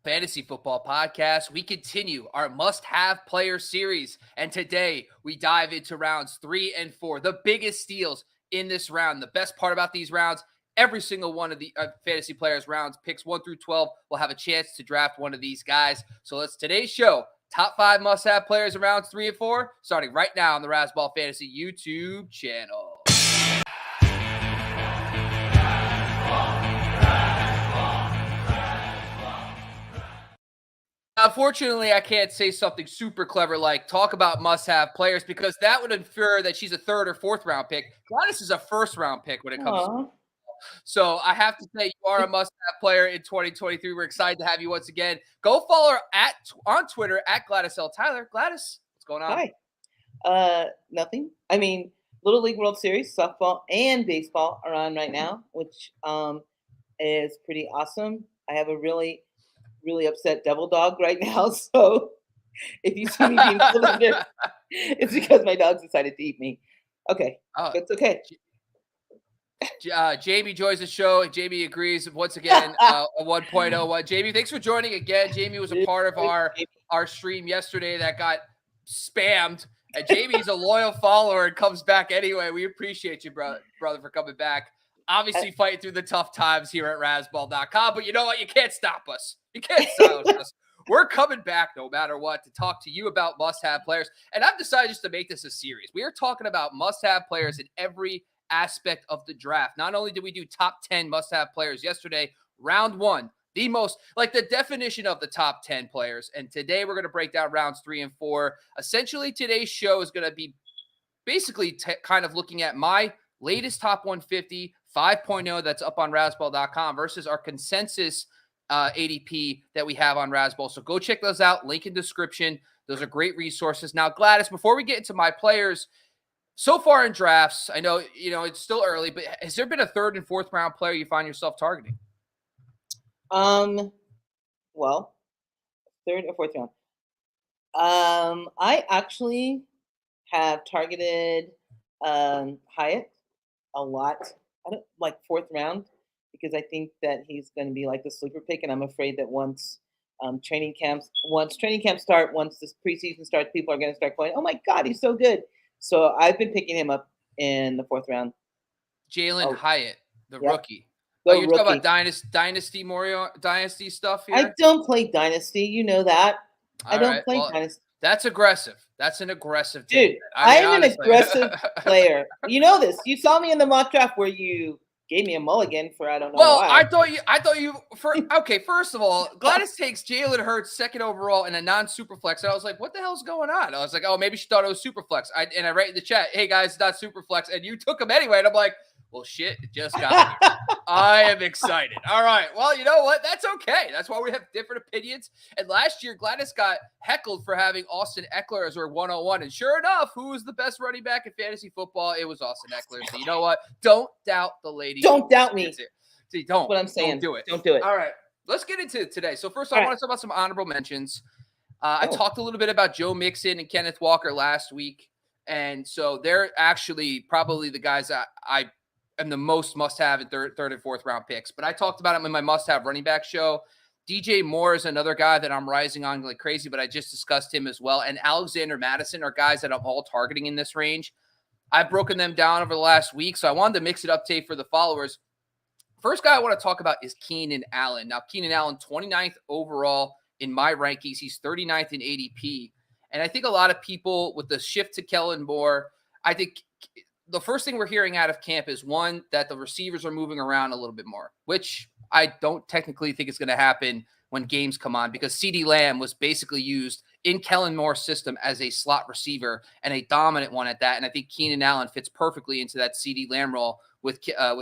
Fantasy Football Podcast. We continue our must-have player series, and today we dive into rounds 3 and 4, the biggest steals in this round. The best part about these rounds, every single one of the fantasy players rounds, picks 1 through 12, will have a chance to draft one of these guys. So let's today's show, top 5 must-have players in rounds 3 and 4, starting right now on the Razzball Fantasy YouTube channel. Unfortunately, I can't say something super clever like talk about must-have players because that would infer that she's a 3rd or 4th round pick. Gladys is a 1st round pick when it comes to. So I have to say you are a must-have player in 2023. We're excited to have you once again. Go follow her on Twitter at Gladys L. Tyler. Gladys, what's going on? Hi. Nothing. I mean, Little League World Series, softball and baseball are on right now, which is pretty awesome. I have a really upset devil dog right now. So if you see me being pulled under, it's because my dog decided to eat me. Okay. It's okay. Jamie joins the show. Jamie agrees once again, a 1.01. Jamie, thanks for joining again. Jamie was a part of our stream yesterday that got spammed. And Jamie's a loyal follower and comes back anyway. We appreciate you, brother, for coming back. Obviously fighting through the tough times here at Razzball.com, but you know what? You can't stop us. You can't silence us. We're coming back no matter what to talk to you about must-have players. And I've decided just to make this a series. We are talking about must-have players in every aspect of the draft. Not only did we do top 10 must-have players yesterday, round 1, the most, like the definition of the top 10 players. And today we're going to break down rounds 3 and 4. Essentially, today's show is going to be basically kind of looking at my latest top 150 5.0 that's up on Razzball.com versus our consensus ADP that we have on Razzball. So go check those out. Link in description. Those are great resources. Now, Gladys, before we get into my players, so far in drafts, I know, it's still early, but has there been a 3rd and 4th round player you find yourself targeting? Well, 3rd or 4th round. I actually have targeted Hyatt a lot. I don't like 4th round because I think that he's going to be like the sleeper pick, and I'm afraid that once training camps start, once this preseason starts, people are going to start going, "Oh my God, he's so good!" So I've been picking him up in the 4th round. Jalen Hyatt, the rookie. You're talking about dynasty stuff here? I don't play dynasty. You know that. I don't play dynasty. That's aggressive. That's an aggressive dude. I am an aggressive player. You know this. You saw me in the mock draft where you gave me a mulligan for I don't know why. I thought you okay, first of all, Gladys takes Jalen Hurts 2nd overall in a non-super flex. And I was like, what the hell's going on? I was like, oh, maybe she thought it was super flex. I write in the chat, hey guys, it's not super flex. And you took him anyway. And I'm like, well, shit, it just got here. I am excited. All right. Well, you know what? That's okay. That's why we have different opinions. And last year, Gladys got heckled for having Austin Eckler as her 101. And sure enough, who was the best running back in fantasy football? It was Austin Eckler. So you know what? Don't doubt the lady. Don't doubt me. See, don't. That's what I'm saying. Don't do it. Don't do it. All right. Let's get into it today. So first, I want to talk about some honorable mentions. I talked a little bit about Joe Mixon and Kenneth Walker last week. And so they're actually probably the guys that I am the most must-have in 3rd and 4th round picks. But I talked about him in my must-have running back show. DJ Moore is another guy that I'm rising on like crazy, but I just discussed him as well. And Alexander Madison are guys that I'm all targeting in this range. I've broken them down over the last week, so I wanted to mix it up today for the followers. First guy I want to talk about is Keenan Allen. Now, Keenan Allen, 29th overall in my rankings. He's 39th in ADP. And I think a lot of people with the shift to Kellen Moore, I think the first thing we're hearing out of camp is, one, that the receivers are moving around a little bit more, which I don't technically think is going to happen when games come on because CeeDee Lamb was basically used in Kellen Moore's system as a slot receiver and a dominant one at that. And I think Keenan Allen fits perfectly into that CeeDee Lamb role with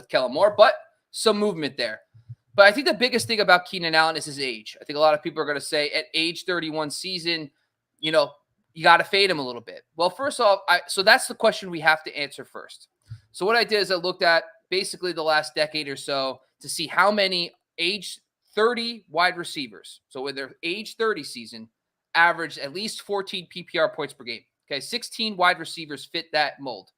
Kellen Moore, but some movement there. But I think the biggest thing about Keenan Allen is his age. I think a lot of people are going to say at age 31 season, you got to fade him a little bit. Well, first off, so that's the question we have to answer first. So what I did is I looked at basically the last decade or so to see how many age 30 wide receivers, so with their age 30 season, averaged at least 14 PPR points per game. Okay, 16 wide receivers fit that mold.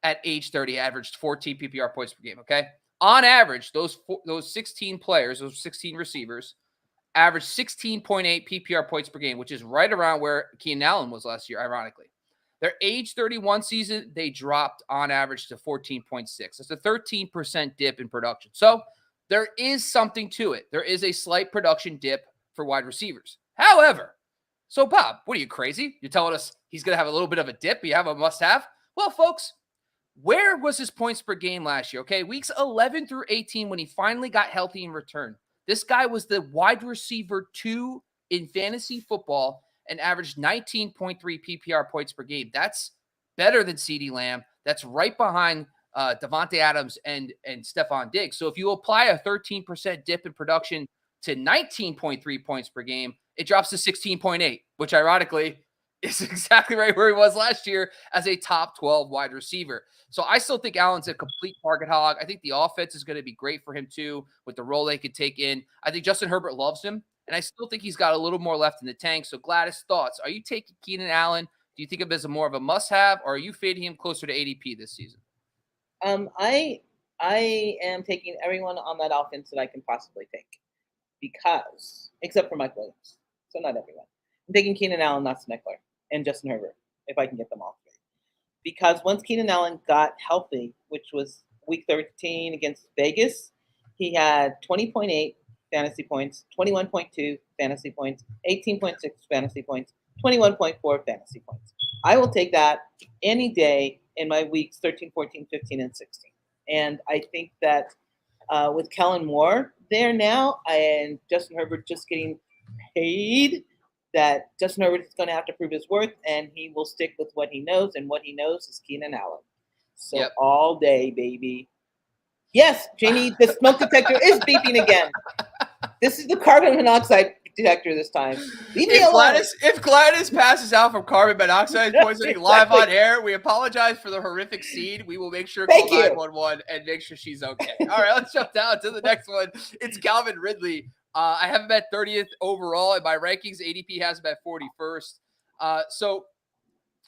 At age 30, averaged 14 PPR points per game, okay? On average, those 16 players, those 16 receivers, averaged 16.8 PPR points per game, which is right around where Keenan Allen was last year, ironically. Their age 31 season, they dropped on average to 14.6. It's a 13% dip in production. So there is something to it. There is a slight production dip for wide receivers. However, so Bob, what are you, crazy? You're telling us he's going to have a little bit of a dip? You have a must-have? Well, folks, where was his points per game last year? Okay, weeks 11 through 18 when he finally got healthy and returned. This guy was the wide receiver 2 in fantasy football and averaged 19.3 PPR points per game. That's better than CeeDee Lamb. That's right behind Devontae Adams and Stephon Diggs. So if you apply a 13% dip in production to 19.3 points per game, it drops to 16.8, which ironically is exactly right where he was last year as a top 12 wide receiver. So I still think Allen's a complete target hog. I think the offense is going to be great for him too with the role they could take in. I think Justin Herbert loves him, and I still think he's got a little more left in the tank. So Gladys, thoughts? Are you taking Keenan Allen? Do you think of him as more of a must-have, or are you fading him closer to ADP this season? I am taking everyone on that offense that I can possibly take because, except for Mike Williams, so not everyone. I'm taking Keenan Allen, not Sneckler, and Justin Herbert, if I can get them all three. Because once Keenan Allen got healthy, which was week 13 against Vegas, he had 20.8 fantasy points, 21.2 fantasy points, 18.6 fantasy points, 21.4 fantasy points. I will take that any day in my weeks 13, 14, 15, and 16. And I think that with Kellen Moore there now and Justin Herbert just getting paid, that Justin Herbert is going to have to prove his worth, and he will stick with what he knows, and what he knows is Keenan Allen. So all day, baby. Yes, Jamie, the smoke detector is beeping again. This is the carbon monoxide detector this time. Leave me alone. If Gladys passes out from carbon monoxide poisoning live on air, we apologize for the horrific scene. We will make sure to call 911 and make sure she's okay. All right, let's jump down to the next one. It's Calvin Ridley. I have him at 30th overall in my rankings. ADP has him at 41st. So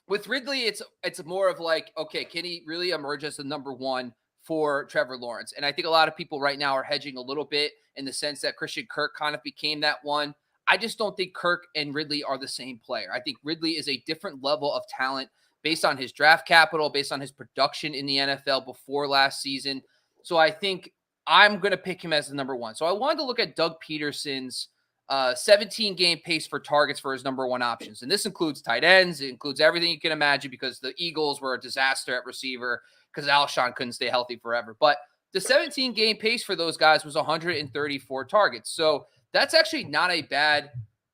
with Ridley, it's more of like, okay, can he really emerge as the number one for Trevor Lawrence? And I think a lot of people right now are hedging a little bit in the sense that Christian Kirk kind of became that one. I just don't think Kirk and Ridley are the same player. I think Ridley is a different level of talent based on his draft capital, based on his production in the NFL before last season. So I think I'm going to pick him as the number one. So I wanted to look at Doug Peterson's 17-game pace for targets for his number one options. And this includes tight ends. It includes everything you can imagine because the Eagles were a disaster at receiver because Alshon couldn't stay healthy forever. But the 17-game pace for those guys was 134 targets. So that's actually not a bad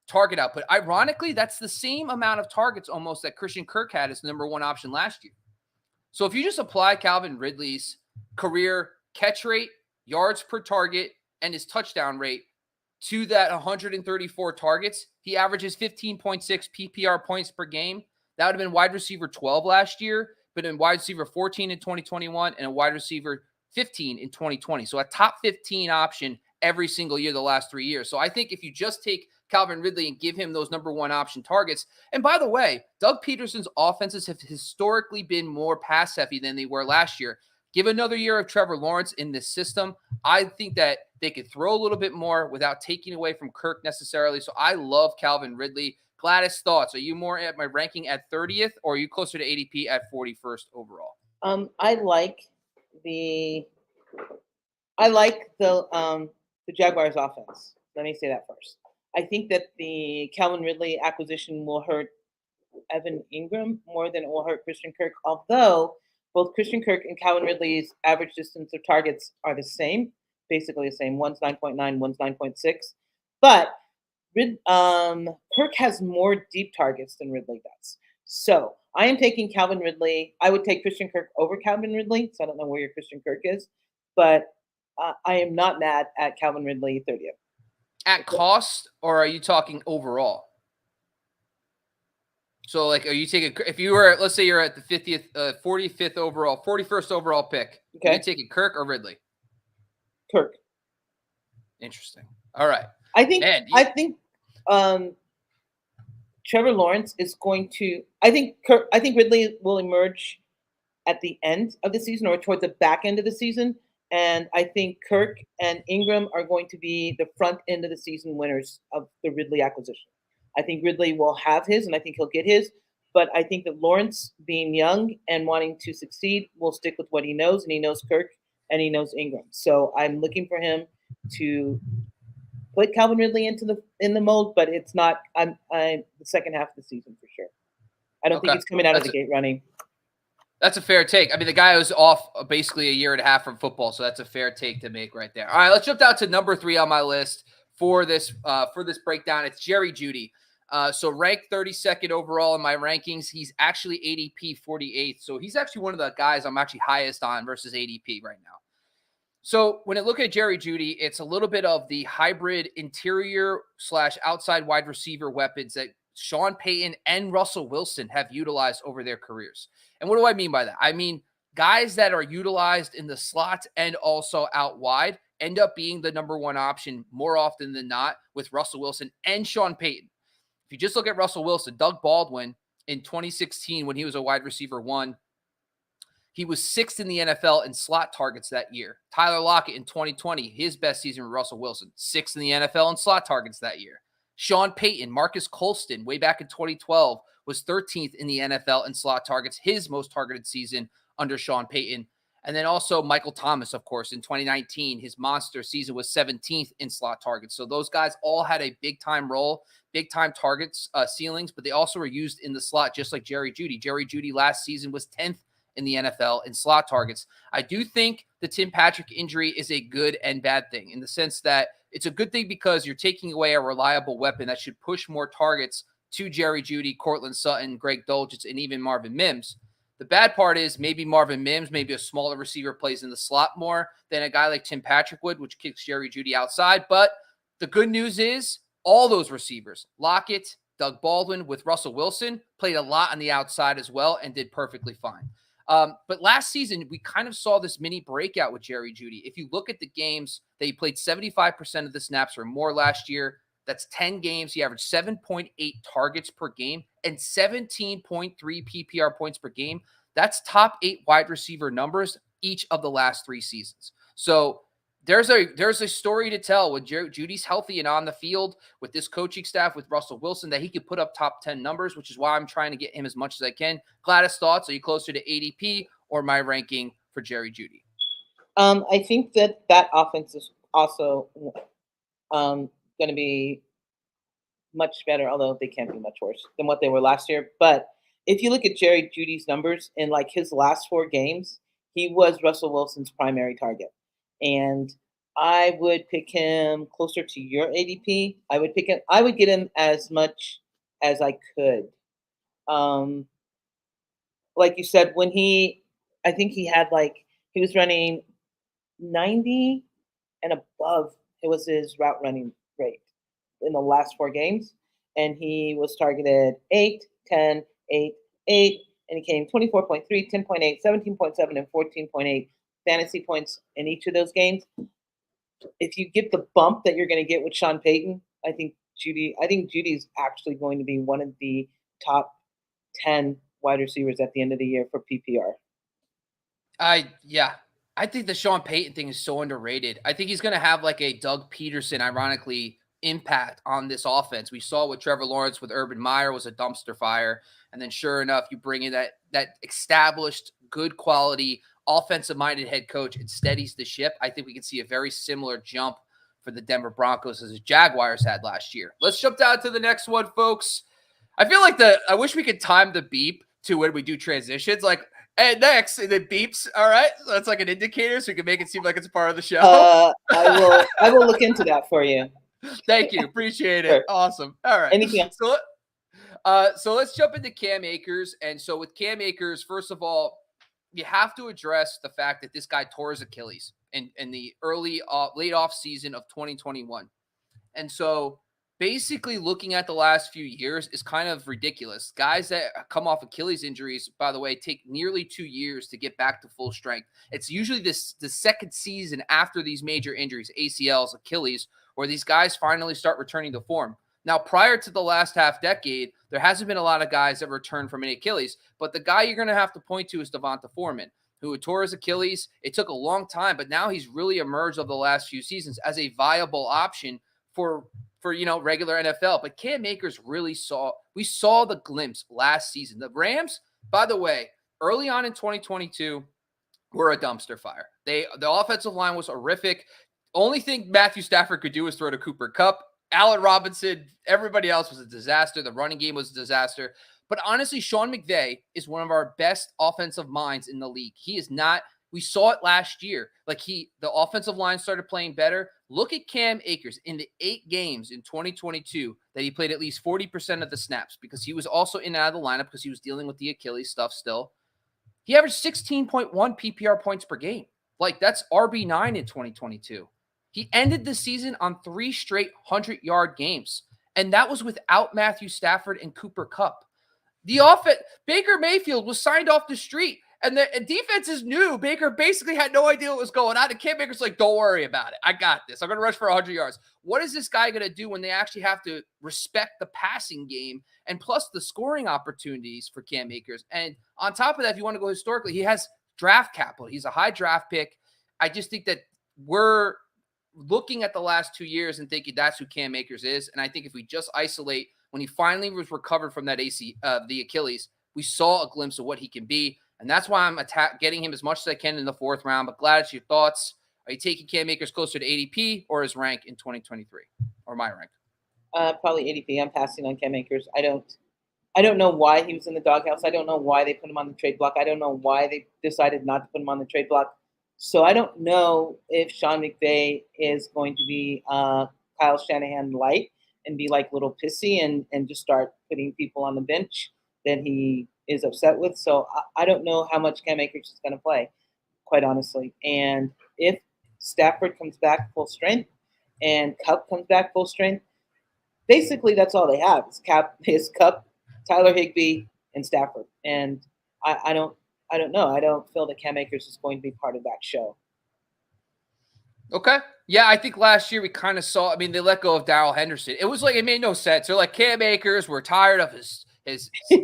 target output. Ironically, that's the same amount of targets almost that Christian Kirk had as the number one option last year. So if you just apply Calvin Ridley's career catch rate, yards per target, and his touchdown rate to that 134 targets, he averages 15.6 PPR points per game. That would have been wide receiver 12 last year, but in wide receiver 14 in 2021 and a wide receiver 15 in 2020. So a top 15 option every single year the last 3 years. So I think if you just take Calvin Ridley and give him those number one option targets, and by the way, Doug Peterson's offenses have historically been more pass heavy than they were last year. Give another year of Trevor Lawrence in this system. I think that they could throw a little bit more without taking away from Kirk necessarily. So I love Calvin Ridley. Gladys, thoughts? Are you more at my ranking at 30th, or are you closer to ADP at 41st overall? I like the Jaguars offense. Let me say that first. I think that the Calvin Ridley acquisition will hurt Evan Ingram more than it will hurt Christian Kirk, although both Christian Kirk and Calvin Ridley's average distance of targets are the same, basically the same. One's 9.9, one's 9.6. But Kirk has more deep targets than Ridley does. So I am taking Calvin Ridley. I would take Christian Kirk over Calvin Ridley. So I don't know where your Christian Kirk is, but I am not mad at Calvin Ridley 30th. At cost, or are you talking overall? So, like, are you taking, if you were, let's say you're at the 45th overall, 41st overall pick, are you taking Kirk or Ridley? Kirk. Interesting. All right. I think Trevor Lawrence is going to, I think Ridley will emerge at the end of the season or toward the back end of the season And I think Kirk and Ingram are going to be the front end of the season winners of the Ridley acquisition. I think Ridley will have his, and I think he'll get his. But I think that Lawrence, being young and wanting to succeed, will stick with what he knows, and he knows Kirk and he knows Ingram. So I'm looking for him to put Calvin Ridley in the mold, but it's not. I'm the second half of the season for sure. I don't think he's coming out of the gate running. That's a fair take. I mean, the guy was off basically a year and a half from football, so that's a fair take to make right there. All right, let's jump down to number 3 on my list for this breakdown. It's Jerry Jeudy. So ranked 32nd overall in my rankings. He's actually ADP 48th, so he's actually one of the guys I'm actually highest on versus ADP right now. So when I look at Jerry Jeudy, it's a little bit of the hybrid interior / outside wide receiver weapons that Sean Payton and Russell Wilson have utilized over their careers. And what do I mean by that? I mean, guys that are utilized in the slot and also out wide end up being the number one option more often than not with Russell Wilson and Sean Payton. If you just look at Russell Wilson, Doug Baldwin in 2016, when he was a wide receiver 1, he was 6th in the NFL in slot targets that year. Tyler Lockett in 2020, his best season with Russell Wilson, 6th in the NFL in slot targets that year. Sean Payton, Marcus Colston, way back in 2012, was 13th in the NFL in slot targets, his most targeted season under Sean Payton. And then also Michael Thomas, of course, in 2019, his monster season was 17th in slot targets. So those guys all had a big-time role, big-time targets, ceilings, but they also were used in the slot just like Jerry Jeudy. Jerry Jeudy last season was 10th in the NFL in slot targets. I do think the Tim Patrick injury is a good and bad thing in the sense that it's a good thing because you're taking away a reliable weapon that should push more targets to Jerry Jeudy, Cortland Sutton, Greg Dulcich, and even Marvin Mims. The bad part is maybe Marvin Mims, maybe a smaller receiver, plays in the slot more than a guy like Tim Patrick would, which kicks Jerry Jeudy outside. But the good news is all those receivers, Lockett, Doug Baldwin with Russell Wilson, played a lot on the outside as well and did perfectly fine. But last season, we kind of saw this mini breakout with Jerry Jeudy. If you look at the games that he played 75% of the snaps or more last year, that's 10 games. He averaged 7.8 targets per game and 17.3 PPR points per game. That's top 8 wide receiver numbers each of the last 3 seasons. So there's a story to tell when Jeudy's healthy and on the field with this coaching staff, with Russell Wilson, that he could put up top 10 numbers, which is why I'm trying to get him as much as I can. Gladys, thoughts? Are you closer to ADP or my ranking for Jerry Jeudy? I think that offense is also going to be much better, although they can't be much worse than what they were last year. But if you look at Jerry Jeudy's numbers in like his last 4 games, he was Russell Wilson's primary target. And I would pick him closer to your ADP. I would get him as much as I could. Like you said, I think he was running 90 and above. It was his route running rate in the last 4 games. And he was targeted 8, 10, 8, 8. And he came 24.3, 10.8, 17.7, and 14.8 fantasy points in each of those games. If you get the bump that you're going to get with Sean Payton, I think Jeudy is actually going to be one of the top 10 wide receivers at the end of the year for PPR. I think the Sean Payton thing is so underrated. I think he's going to have like a Doug Peterson, ironically, impact on this offense. We saw with Trevor Lawrence with Urban Meyer was a dumpster fire. And then sure enough, you bring in that established, good quality, offensive-minded head coach. It steadies the ship. I think we can see a very similar jump for the Denver Broncos as the Jaguars had last year. Let's jump down to the next one, folks. I feel like I wish we could time the beep to when we do transitions. Like, and next, and it beeps. All right, so that's like an indicator, so we can make it seem like it's a part of the show. I will look into that for you. Thank you, appreciate it. Sure. Awesome. All right. Anything else? So let's jump into Cam Akers. And so with Cam Akers, first of all, you have to address the fact that this guy tore his Achilles in the late off season of 2021. And so basically looking at the last few years is kind of ridiculous. Guys that come off Achilles injuries, by the way, take nearly 2 years to get back to full strength. It's usually the second season after these major injuries, ACLs, Achilles, where these guys finally start returning to form. Now, prior to the last half decade, there hasn't been a lot of guys that return from an Achilles, but the guy you're going to have to point to is Devonta Foreman. who tore his Achilles. It took a long time, but now he's really emerged over the last few seasons as a viable option for regular NFL. But Cam Akers we saw the glimpse last season. The Rams, by the way, early on in 2022, were a dumpster fire. The offensive line was horrific. Only thing Matthew Stafford could do was throw to Cooper Kupp. Allen Robinson, everybody else was a disaster. The running game was a disaster. But honestly, Sean McVay is one of our best offensive minds in the league. He is not. We saw it last year. The offensive line started playing better. Look at Cam Akers in the 8 games in 2022 that he played at least 40% of the snaps, because he was also in and out of the lineup because he was dealing with the Achilles stuff still. He averaged 16.1 PPR points per game. That's RB9 in 2022. He ended the season on 3 straight 100-yard games, and that was without Matthew Stafford and Cooper Kupp. The offense, Baker Mayfield was signed off the street, and the defenses knew Baker basically had no idea what was going on. And Cam Baker's like, don't worry about it. I got this. I'm going to rush for 100 yards. What is this guy going to do when they actually have to respect the passing game and plus the scoring opportunities for Cam Akers? And on top of that, if you want to go historically, he has draft capital. He's a high draft pick. I just think that we're looking at the last 2 years and thinking that's who Cam Akers is. And I think if we just isolate when he finally was recovered from that the Achilles, we saw a glimpse of what he can be. And that's why I'm getting him as much as I can in the 4th round. But Gladys, your thoughts? Are you taking Cam Akers closer to ADP or his rank in 2023, or my rank? Probably ADP. I'm passing on Cam Akers. I don't know why he was in the doghouse. I don't know why they put him on the trade block. I don't know why they decided not to put him on the trade block. So I don't know if Sean McVay is going to be Kyle Shanahan light and be like a little pissy and just start putting people on the bench that he is upset with. So I don't know how much Cam Akers is going to play, quite honestly. And if Stafford comes back full strength and Kupp comes back full strength, basically that's all they have is Kupp, Tyler Higbee, and Stafford. And I don't know. I don't feel that Cam Akers is going to be part of that show. Okay. Yeah, I think last year we kind of saw, they let go of Darrell Henderson. It was it made no sense. They're like, Cam Akers, we're tired of his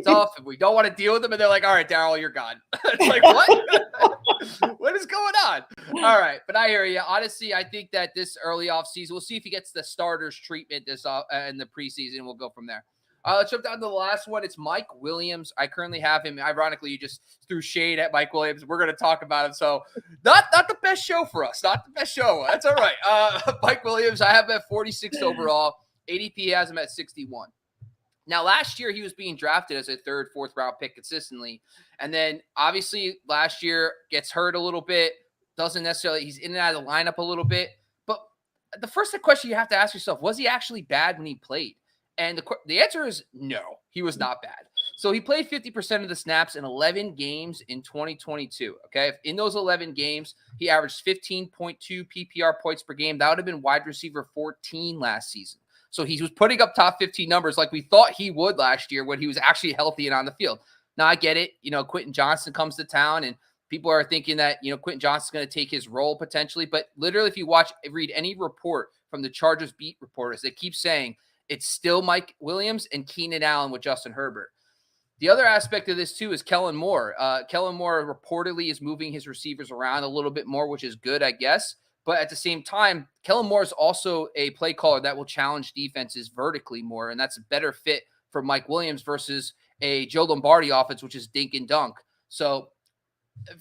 stuff and we don't want to deal with him. And they're like, all right, Darrell, you're gone. It's like, what? What is going on? All right. But I hear you. Honestly, I think that this early offseason, we'll see if he gets the starters treatment in the preseason. We'll go from there. Let's jump down to the last one. It's Mike Williams. I currently have him. Ironically, you just threw shade at Mike Williams. We're going to talk about him. So not the best show for us. Not the best show. That's all right. Mike Williams, I have him at 46 overall. ADP has him at 61. Now, last year, he was being drafted as a 3rd, 4th round pick consistently. And then, obviously, last year gets hurt a little bit. Doesn't necessarily – he's in and out of the lineup a little bit. But the first question you have to ask yourself, was he actually bad when he played? And the answer is no, he was not bad. So he played 50% of the snaps in 11 games in 2022. Okay. In those 11 games, he averaged 15.2 PPR points per game. That would have been wide receiver 14 last season. So he was putting up top 15 numbers like we thought he would last year when he was actually healthy and on the field. Now I get it. Quentin Johnston comes to town and people are thinking that, Quentin Johnston's going to take his role potentially. But literally, if you read any report from the Chargers beat reporters, they keep saying, it's still Mike Williams and Keenan Allen with Justin Herbert. The other aspect of this, too, is Kellen Moore. Kellen Moore reportedly is moving his receivers around a little bit more, which is good, I guess. But at the same time, Kellen Moore is also a play caller that will challenge defenses vertically more, and that's a better fit for Mike Williams versus a Joe Lombardi offense, which is dink and dunk. So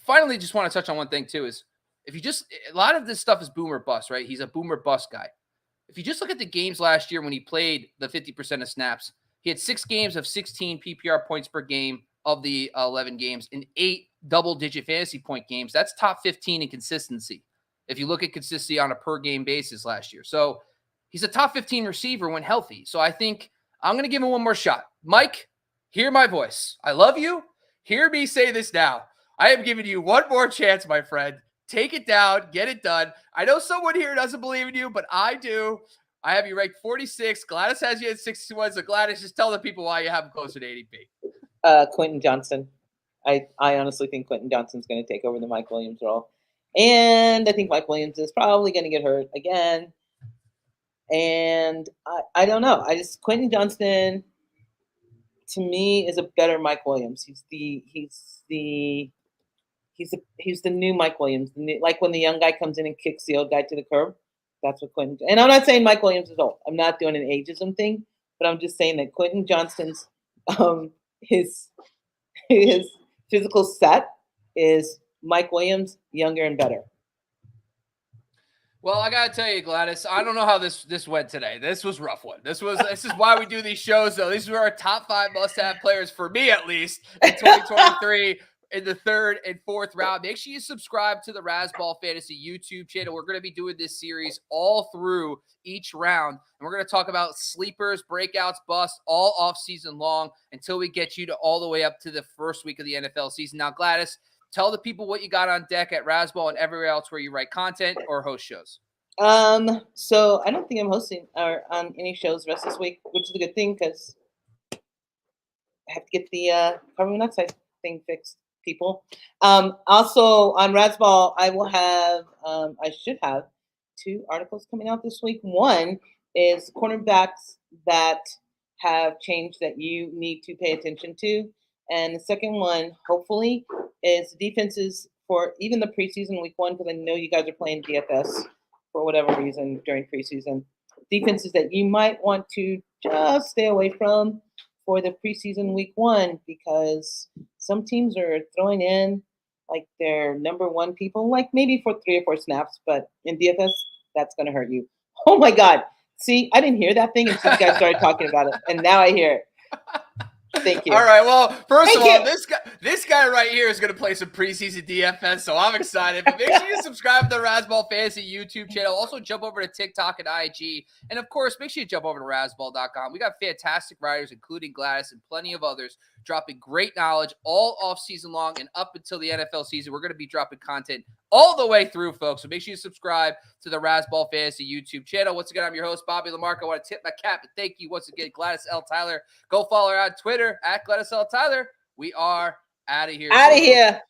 finally, just want to touch on one thing, too, is a lot of this stuff is boomer bust, right? He's a boomer bust guy. If you just look at the games last year when he played the 50% of snaps, he had 6 games of 16 PPR points per game of the 11 games and 8 double-digit fantasy point games. That's top 15 in consistency if you look at consistency on a per-game basis last year. So he's a top 15 receiver when healthy. So I think I'm going to give him one more shot. Mike, hear my voice. I love you. Hear me say this now. I am giving you one more chance, my friend. Take it down. Get it done. I know someone here doesn't believe in you, but I do. I have you ranked 46. Gladys has you at 61. So Gladys, just tell the people why you have him closer to ADP. Quentin Johnston. I honestly think Quentin Johnston's going to take over the Mike Williams role. And I think Mike Williams is probably going to get hurt again. And I don't know. Quentin Johnston, to me, is a better Mike Williams. he's the new Mike Williams. Like when the young guy comes in and kicks the old guy to the curb. That's what Quentin. And I'm not saying Mike Williams is old. I'm not doing an ageism thing, but I'm just saying that Quentin Johnston's his physical set is Mike Williams, younger and better. Well, I gotta tell you, Gladys, I don't know how this went today. This was a rough one. This is why we do these shows, though. These are our top 5 must-have players, for me at least, in 2023 in the 3rd and 4th round. Make sure you subscribe to the Razzball Fantasy YouTube channel. We're going to be doing this series all through each round, and we're going to talk about sleepers, breakouts, busts, all off-season long until we get you to all the way up to the first week of the NFL season. Now, Gladys, tell the people what you got on deck at Razzball and everywhere else where you write content or host shows. So I don't think I'm hosting or on any shows the rest of this week, which is a good thing because I have to get the carbon monoxide thing fixed, people. Also on Razzball, I will have I should have 2 articles coming out this week. One is cornerbacks that have changed that you need to pay attention to. And the second one, hopefully, is defenses for even the preseason week 1, because I know you guys are playing DFS for whatever reason during preseason. Defenses that you might want to just stay away from for the preseason week 1, because some teams are throwing in like their number 1 people, like maybe for 3 or 4 snaps, but in DFS, that's going to hurt you. Oh my God. See, I didn't hear that thing until you guys started talking about it, and now I hear it. Thank you. All right. Well, first of all, this guy right here is going to play some preseason DFS, so I'm excited. But make sure you subscribe to the Razzball Fantasy YouTube channel. Also, jump over to TikTok and IG. And, of course, make sure you jump over to Razzball.com. We got fantastic writers, including Gladys and plenty of others, dropping great knowledge all off season long and up until the NFL season. We're going to be dropping content all the way through, folks. So make sure you subscribe to the Razzball Fantasy YouTube channel. Once again, I'm your host, Bobby LaMarco. I want to tip my cap and thank you once again, Gladys L. Tyler. Go follow her on Twitter at Gladys L. Tyler. We are out of here. Out of here.